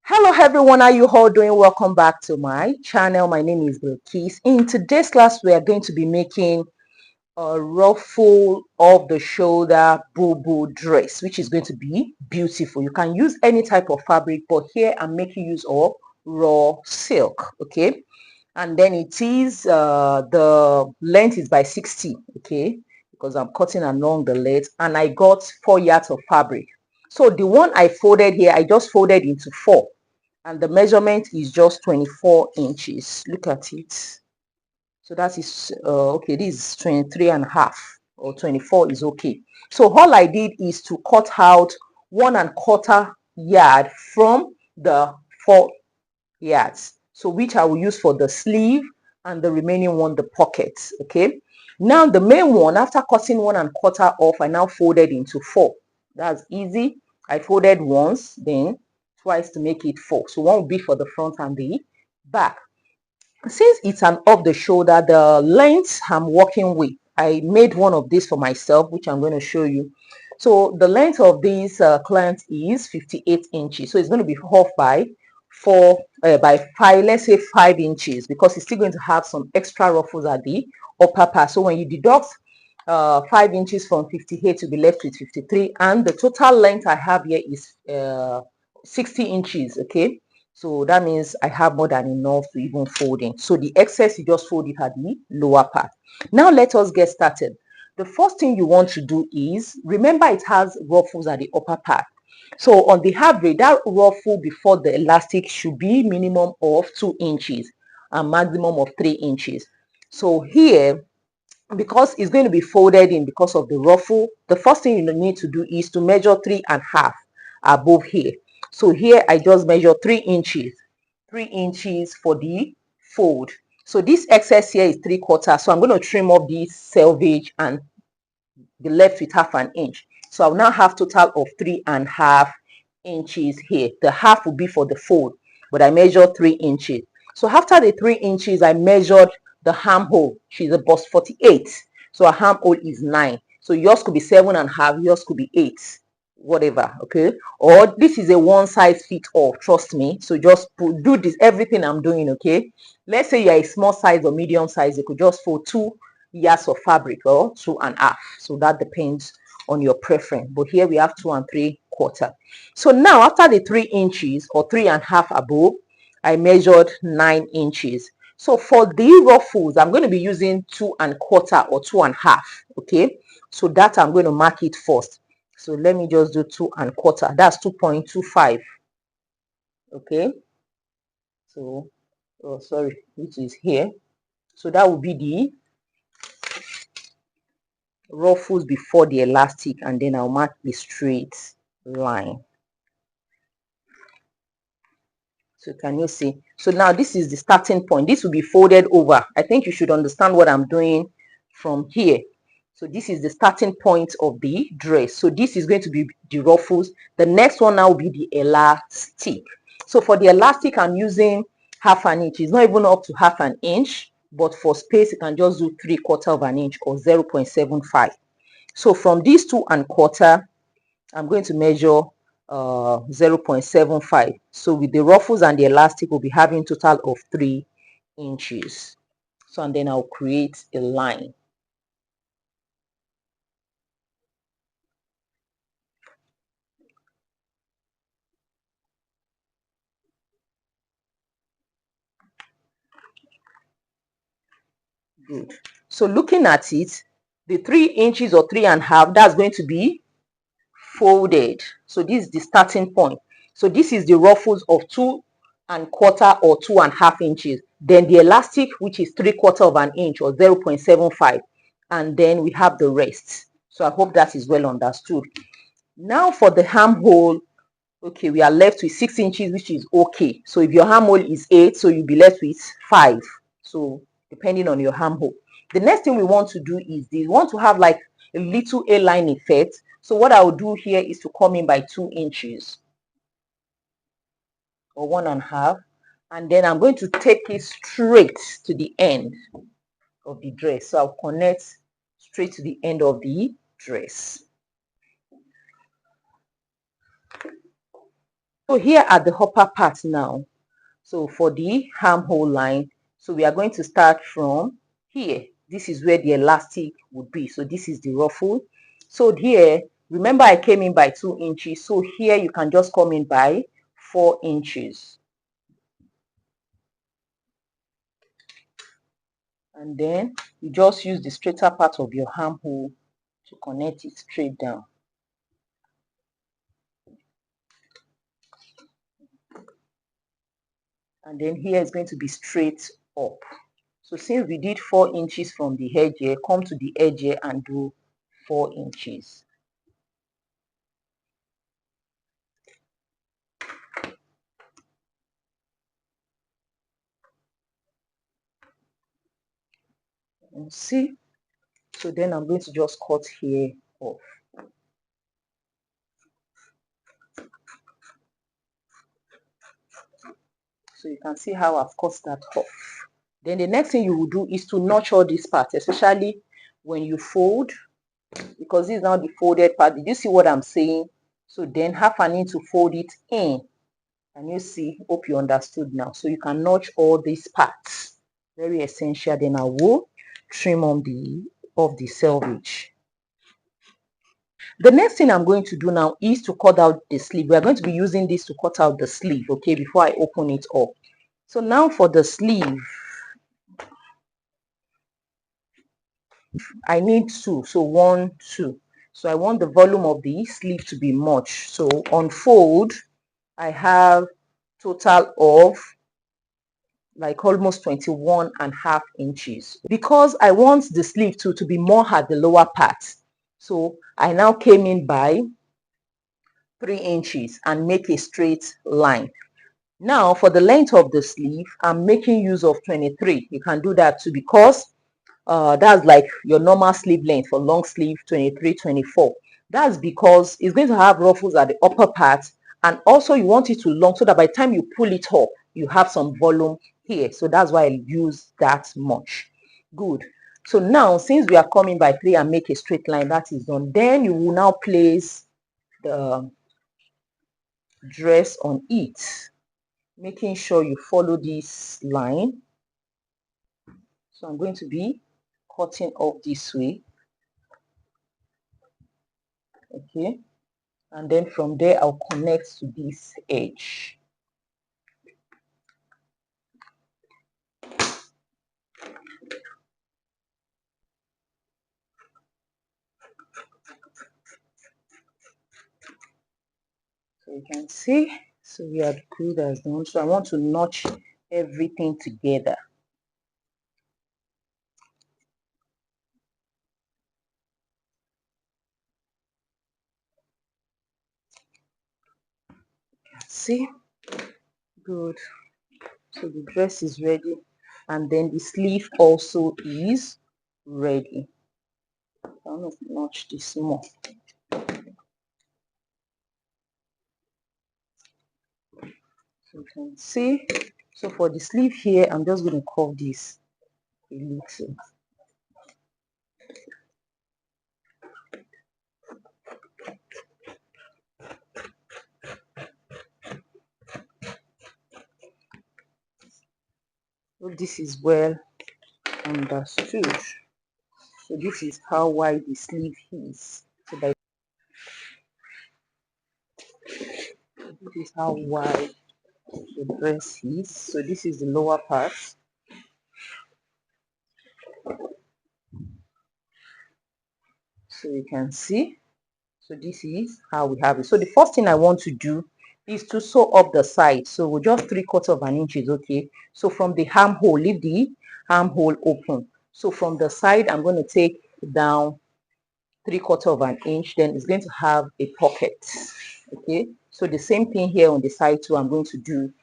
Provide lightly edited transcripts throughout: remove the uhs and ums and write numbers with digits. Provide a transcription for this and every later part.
Hello everyone, how are you all doing? Welcome back to my channel. My name is Bilikis. In today's class, we are going to be making a ruffle of the shoulder Bubu dress, which is going to be beautiful. You can use any type of fabric, but here I'm making use of raw silk. Okay, and then it is the length is by 60. Okay, because I'm cutting along the length, and I got 4 yards of fabric. So the one I folded here, I just folded into 4, and the measurement is just 24 inches. Look at it. So that is okay. This is 23 and a half, or 24 is okay. So all I did is to cut out 1¼ yard from the 4 yards, so which I will use for the sleeve, and the remaining one the pockets. Okay, now the main one, after cutting 1¼ off, I now folded into 4. That's easy. I folded once, then twice to make it 4. So one will be for the front and the back. Since it's an off the shoulder, the length I'm working with, I made one of these for myself, which I'm going to show you. So the length of this client is 58 inches. So it's going to be off by 5, let's say 5 inches, because it's still going to have some extra ruffles at the upper part. So when you deduct 5 inches from 58, you'll be left with 53, and the total length I have here is 60 inches. Okay, so that means I have more than enough to even fold in. So the excess, you just fold it at the lower part. Now let us get started. The first thing you want to do is, remember it has ruffles at the upper part. So on the average, that ruffle before the elastic should be minimum of 2 inches and maximum of 3 inches. So here, because it's going to be folded in because of the ruffle, the first thing you need to do is to measure 3½ above here. So here I just measure 3 inches, 3 inches for the fold. So this excess here is 3/4. So I'm going to trim off this selvage and be left with ½ inch. So I'll now have total of 3½ inches here. The half will be for the fold, but I measured 3 inches. So after the 3 inches, I measured the armhole. She's a bust 48, so her armhole is 9. So yours could be 7½, yours could be 8, whatever. Okay, or this is a one size fit all, trust me. So just do this, everything I'm doing. Okay, let's say you're a small size or medium size, you could just fold 2 yards of fabric or 2½. So that depends on your preference, but here we have 2 3/4. So now after the 3 inches or 3½ above, I measured 9 inches. So for the ruffles, I'm going to be using 2¼ or 2½. Okay, so that I'm going to mark it first. So let me just do 2¼. That's 2.25. Okay, so sorry, which is here. So that will be the ruffles before the elastic, and then I'll mark a straight line. So can you see? So now this is the starting point. This will be folded over. I think you should understand what I'm doing from here. So this is the starting point of the dress. So this is going to be the ruffles. The next one now will be the elastic. So for the elastic, I'm using ½ inch. It's not even up to ½ inch, but for space, you can just do 3/4 inch or 0.75. So from these 2¼ I'm going to measure 0.75. So with the ruffles and the elastic, we'll be having total of 3 inches. So, and then I'll create a line. Good. So looking at it, the 3 inches or 3½, that's going to be folded. So this is the starting point. So this is the ruffles of 2¼ or 2½ inches. Then the elastic, which is 3/4 inch or 0.75, and then we have the rest. So I hope that is well understood. Now for the armhole, okay, we are left with 6 inches, which is okay. So if your armhole is 8, so you'll be left with 5. So depending on your armhole. The next thing we want to do is this. We want to have like a little A-line effect. So what I will do here is to come in by 2 inches or 1½, and then I'm going to take it straight to the end of the dress. So I'll connect straight to the end of the dress. So here at the upper part now, so for the armhole line, so we are going to start from here. This is where the elastic would be. So this is the ruffle. So here, remember I came in by 2 inches. So here you can just come in by 4 inches. And then you just use the straighter part of your armhole to connect it straight down. And then here is going to be straight up. So since we did 4 inches from the edge here, come to the edge here and do 4 inches. And see, so then I'm going to just cut here off. So you can see how I've cut that off. Then the next thing you will do is to notch all these parts, especially when you fold, because this is now the folded part. Did you see what I'm saying? So then have an inch to fold it in. And you see, hope you understood now. So you can notch all these parts. Very essential. Then I will trim on of the selvage. The next thing I'm going to do now is to cut out the sleeve. We are going to be using this to cut out the sleeve, okay, before I open it up. So now for the sleeve, I need 2. So 1, 2. So I want the volume of the sleeve to be much. So on fold, I have total of like almost 21.5 inches, because I want the sleeve to be more at the lower part. So I now came in by 3 inches and make a straight line. Now for the length of the sleeve, I'm making use of 23. You can do that too, because that's like your normal sleeve length for long sleeve, 23, 24. That's because it's going to have ruffles at the upper part, and also you want it to long so that by the time you pull it up, you have some volume here. So that's why I use that much. Good. So now, since we are coming by 3 and make a straight line, that is done. Then you will now place the dress on it, making sure you follow this line. So I'm going to be cutting off this way. Okay, and then from there I'll connect to this edge. So you can see, so we are good as done. So I want to notch everything together. See, good. So the dress is ready, and then the sleeve also is ready. I'm going to notch this more. So you can see, so for the sleeve here, I'm just going to curve this a little. So this is well understood. So this is how wide the sleeve is. So this is how wide the dress is. So this is the lower part. So you can see. So this is how we have it. So the first thing I want to do is to sew up the side. So we'll just 3/4 of an inch is okay. So from the armhole, leave the armhole open. So from the side, I'm going to take down 3/4 of an inch. Then it's going to have a pocket. Okay. So the same thing here on the side too. I'm going to do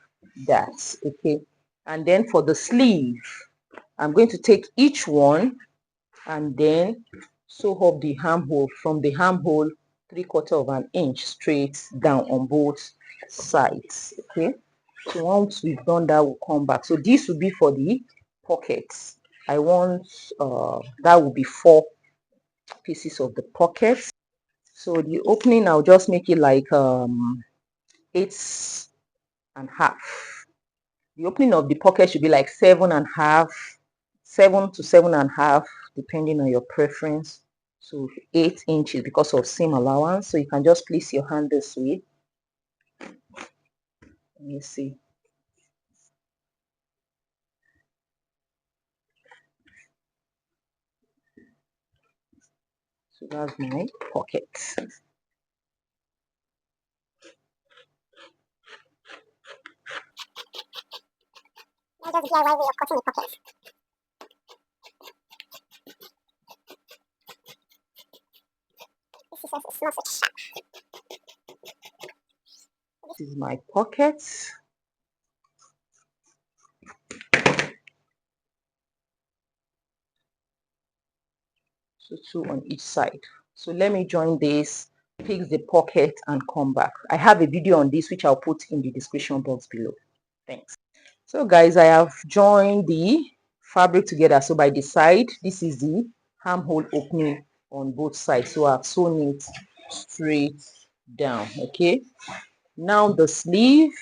that. Okay. And then for the sleeve, I'm going to take each one and then sew up the armhole. From the armhole, 3/4 of an inch straight down on both sides. Okay, so once we've done that, we'll come back. So this will be for the pockets. I want that will be 4 pieces of the pockets. So the opening, I'll just make it like 8.5. The opening of the pocket should be like 7.5, 7 to 7.5, depending on your preference. So 8 inches because of seam allowance. So you can just place your hand this way. Let me see. So that's my pocket. That's the DIY way of cutting a pocket. This scissors is not so sharp. This is my pocket. So 2 on each side. So let me join this, fix the pocket and come back. I have a video on this which I'll put in the description box below. Thanks. So guys, I have joined the fabric together. So by the side, this is the armhole opening on both sides. So I've sewn it straight down. Okay. Now the sleeve.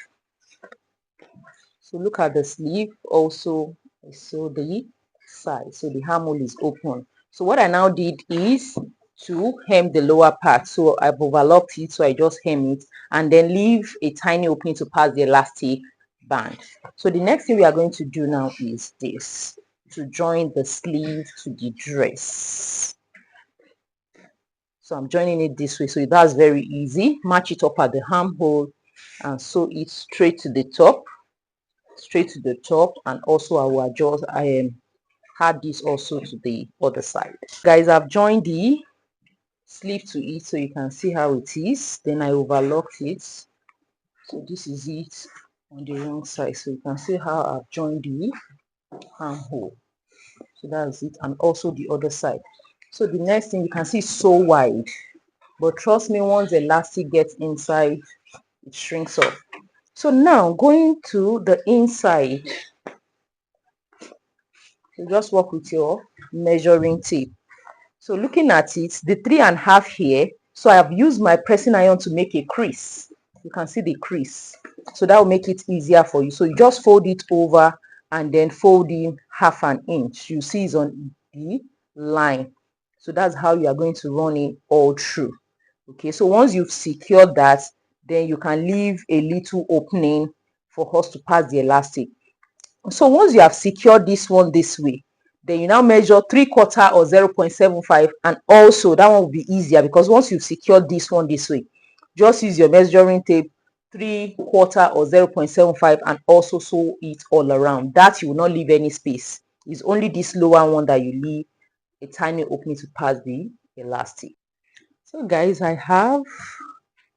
So look at the sleeve. Also, I sew the side. So the armhole is open. So what I now did is to hem the lower part. So I've overlocked it. So I just hem it and then leave a tiny opening to pass the elastic band. So the next thing we are going to do now is this, to join the sleeve to the dress. So I'm joining it this way. So that's very easy. Match it up at the armhole and sew it straight to the top. Straight to the top, and also I will adjust, add this also to the other side. Guys, I've joined the sleeve to it so you can see how it is. Then I overlocked it. So this is it on the wrong side. So you can see how I've joined the armhole. So that's it, and also the other side. So the next thing, you can see it's so wide, but trust me, once the elastic gets inside, it shrinks up. So now going to the inside, you just work with your measuring tape. So looking at it, the 3.5 here, so I have used my pressing iron to make a crease. You can see the crease. So that will make it easier for you. So you just fold it over and then fold in 1/2 inch. You see it's on the line. So that's how you are going to run it all through. Okay, so once you've secured that, then you can leave a little opening for us to pass the elastic. So once you have secured this one this way, then you now measure 3/4 or 0.75, and also that one will be easier because once you've secured this one this way, just use your measuring tape 3/4 or 0.75 and also sew it all around. That you will not leave any space. It's only this lower one that you leave a tiny opening to pass the elastic. So guys, I have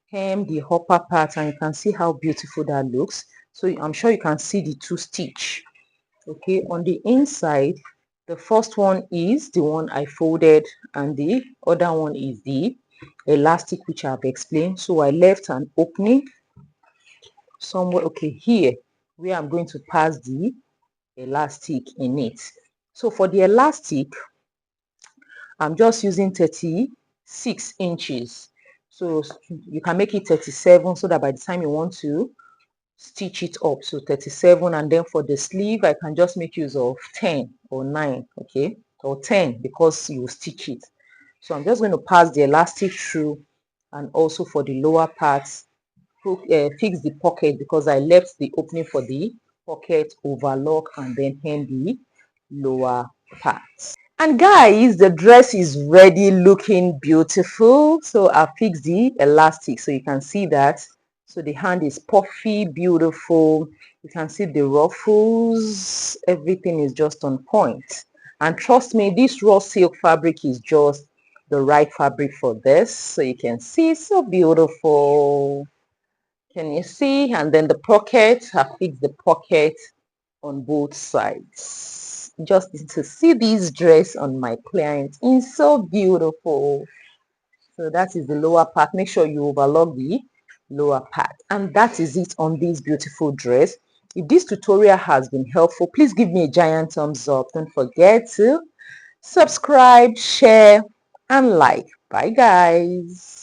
hemmed the upper part and you can see how beautiful that looks. So I'm sure you can see the 2 stitch. Okay, on the inside, the first one is the one I folded and the other one is the elastic which I've explained. So I left an opening somewhere, okay, here, where I'm going to pass the elastic in it. So for the elastic, I'm just using 36 inches. So you can make it 37 so that by the time you want to stitch it up, so 37, and then for the sleeve I can just make use of 10 or 9, okay, or 10 because you stitch it. So I'm just going to pass the elastic through, and also for the lower parts fix the pocket because I left the opening for the pocket, overlock and then hem the lower parts. And guys, the dress is ready, looking beautiful. So I fixed the elastic so you can see that. So the hand is puffy, beautiful. You can see the ruffles. Everything is just on point. And trust me, this raw silk fabric is just the right fabric for this. So you can see, so beautiful. Can you see? And then the pocket, I fixed the pocket on both sides. Just to see this dress on my client, it's so beautiful. So that is the lower part. Make sure you overlock the lower part, and that is it on this beautiful dress. If this tutorial has been helpful, please give me a giant thumbs up. Don't forget to subscribe, share and like. Bye guys.